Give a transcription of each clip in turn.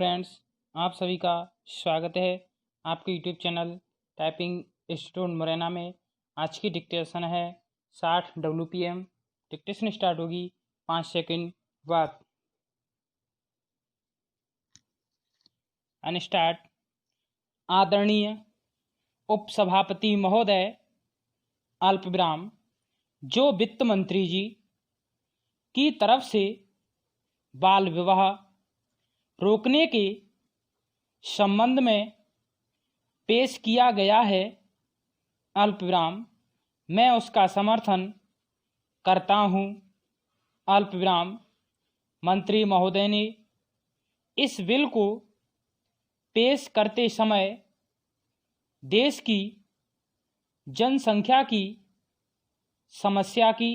Friends, आप सभी का स्वागत है आपके YouTube channel typing institute Morena में। आज की डिक्टेशन है 60 WPM। डिक्टेशन स्टार्ट होगी 5 सेकंड बाद। अनस्टार्ट। आदरणीय उपसभापति महोदय, अल्पविराम, जो वित्त मंत्री जी की तरफ से बाल विवाह रोकने के संबंध में पेश किया गया है, अल्पविराम, मैं उसका समर्थन करता हूँ। अल्पविराम, मंत्री महोदय ने इस बिल को पेश करते समय देश की जनसंख्या की समस्या की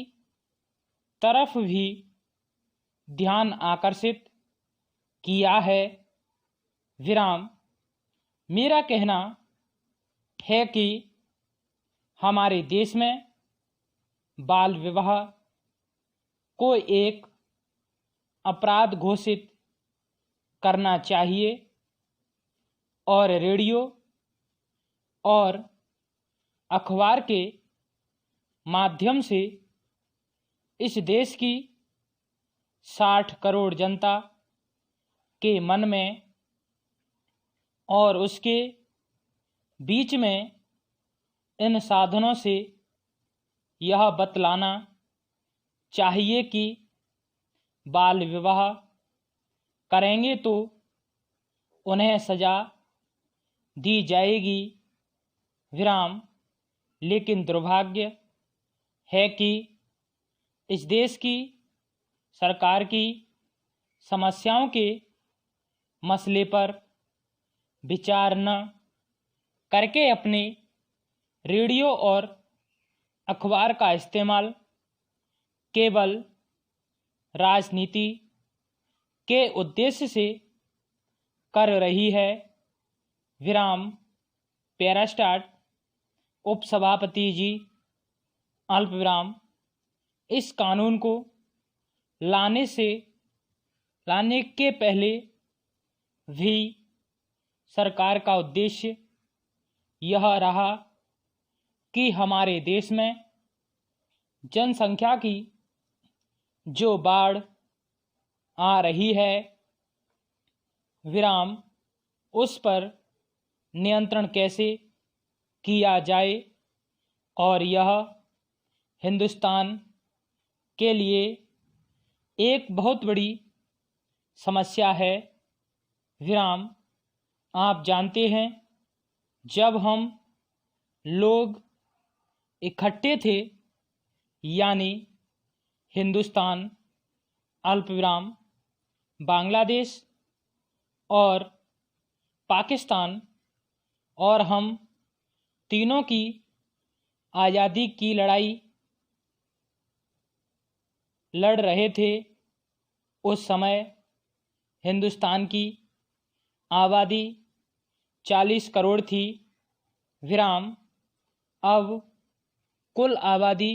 तरफ भी ध्यान आकर्षित किया है। विराम, मेरा कहना है कि हमारे देश में बाल विवाह को एक अपराध घोषित करना चाहिए और रेडियो और अखबार के माध्यम से इस देश की 60 करोड़ जनता के मन में और उसके बीच में इन साधनों से यह बतलाना चाहिए कि बाल विवाह करेंगे तो उन्हें सजा दी जाएगी। विराम, लेकिन दुर्भाग्य है कि इस देश की सरकार की समस्याओं के मसले पर विचार न करके अपने रेडियो और अखबार का इस्तेमाल केवल राजनीति के उद्देश्य से कर रही है। विराम, पैरा स्टार्ट। उपसभापति जी, अल्पविराम, इस कानून को लाने के पहले भी सरकार का उद्देश्य यह रहा कि हमारे देश में जनसंख्या की जो बाढ़ आ रही है, विराम, उस पर नियंत्रण कैसे किया जाए और यह हिंदुस्तान के लिए एक बहुत बड़ी समस्या है। विराम, आप जानते हैं, जब हम लोग इकट्ठे थे, यानी हिंदुस्तान, अल्पविराम, बांग्लादेश और पाकिस्तान, और हम तीनों की आज़ादी की लड़ाई लड़ रहे थे, उस समय हिंदुस्तान की आबादी 40 करोड़ थी। विराम, अब कुल आबादी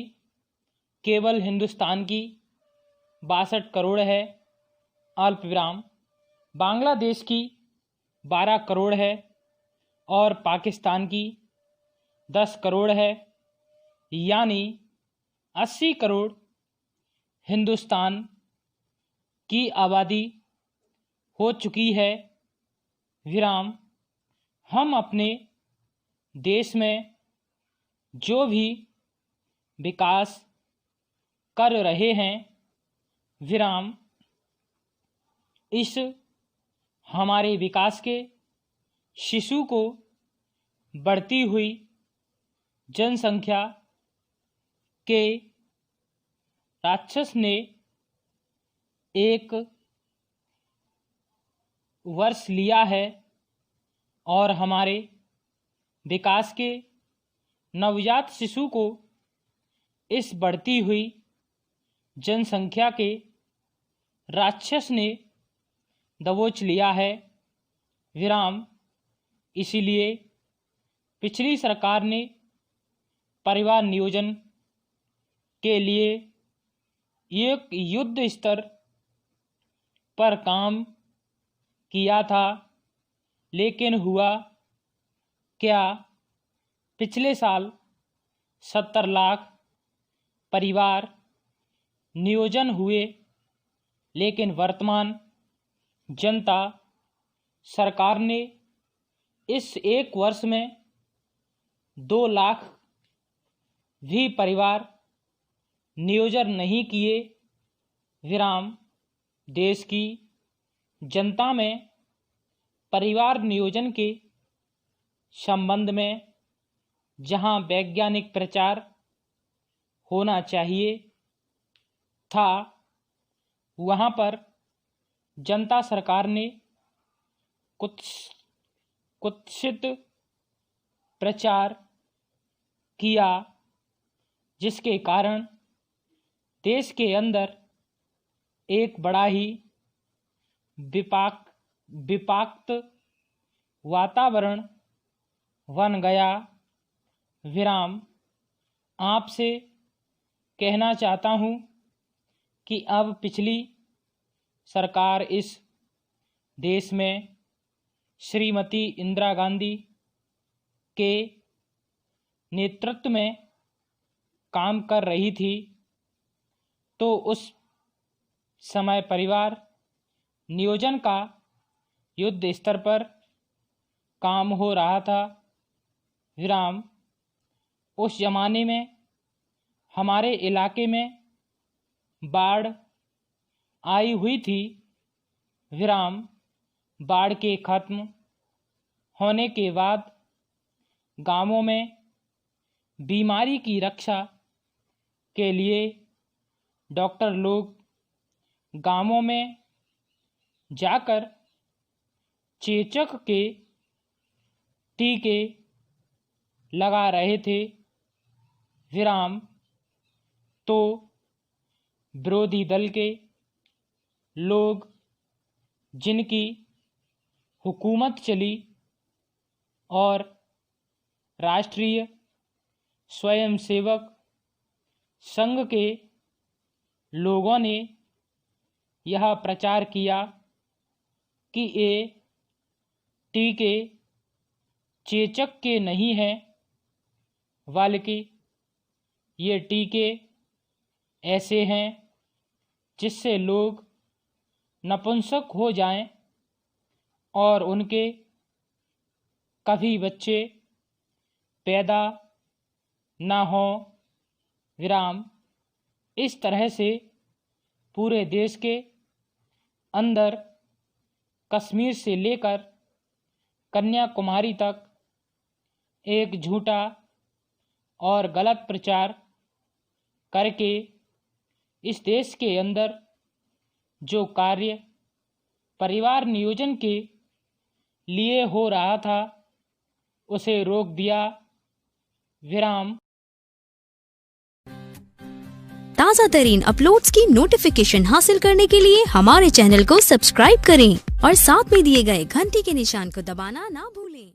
केवल हिंदुस्तान की 62 करोड़ है। अल्पविराम, बांग्लादेश की 12 करोड़ है और पाकिस्तान की 10 करोड़ है, यानी 80 करोड़ हिंदुस्तान की आबादी हो चुकी है। विराम, हम अपने देश में जो भी विकास कर रहे हैं, विराम, इस हमारे विकास के शिशु को बढ़ती हुई जनसंख्या के राक्षस ने एक वर्ष लिया है और हमारे विकास के नवजात शिशु को इस बढ़ती हुई जनसंख्या के राक्षस ने दबोच लिया है। विराम, इसीलिए पिछली सरकार ने परिवार नियोजन के लिए एक युद्ध स्तर पर काम किया था, लेकिन हुआ क्या? पिछले साल 70 लाख परिवार नियोजन हुए, लेकिन वर्तमान जनता सरकार ने इस एक वर्ष में 2 लाख भी परिवार नियोजन नहीं किए। विराम। देश की जनता में परिवार नियोजन के संबंध में जहां वैज्ञानिक प्रचार होना चाहिए था, वहां पर जनता सरकार ने कुत्सित प्रचार किया, जिसके कारण देश के अंदर एक बड़ा ही विपाक्त वातावरण बन गया। विराम। आपसे कहना चाहता हूँ कि अब पिछली सरकार इस देश में श्रीमती इंदिरा गांधी के नेतृत्व में काम कर रही थी, तो उस समय परिवार नियोजन का युद्ध स्तर पर काम हो रहा था। विराम। उस जमाने में हमारे इलाके में बाढ़ आई हुई थी। विराम। बाढ़ के खत्म होने के बाद गांवों में बीमारी की रक्षा के लिए डॉक्टर लोग गांवों में जाकर चेचक के टीके लगा रहे थे। विराम। तो विरोधी दल के लोग, जिनकी हुकूमत चली, और राष्ट्रीय स्वयंसेवक संघ के लोगों ने यह प्रचार किया कि ये टीके चेचक के नहीं हैं, बल्कि ये टीके ऐसे हैं जिससे लोग नपुंसक हो जाएं और उनके कभी बच्चे पैदा ना हो। विराम। इस तरह से पूरे देश के अंदर कश्मीर से लेकर कन्याकुमारी तक एक झूठा और गलत प्रचार करके इस देश के अंदर जो कार्य परिवार नियोजन के लिए हो रहा था, उसे रोक दिया। विराम। ताज़ा तरीन अपलोड्स की नोटिफिकेशन हासिल करने के लिए हमारे चैनल को सब्सक्राइब करें और साथ में दिए गए घंटी के निशान को दबाना ना भूलें।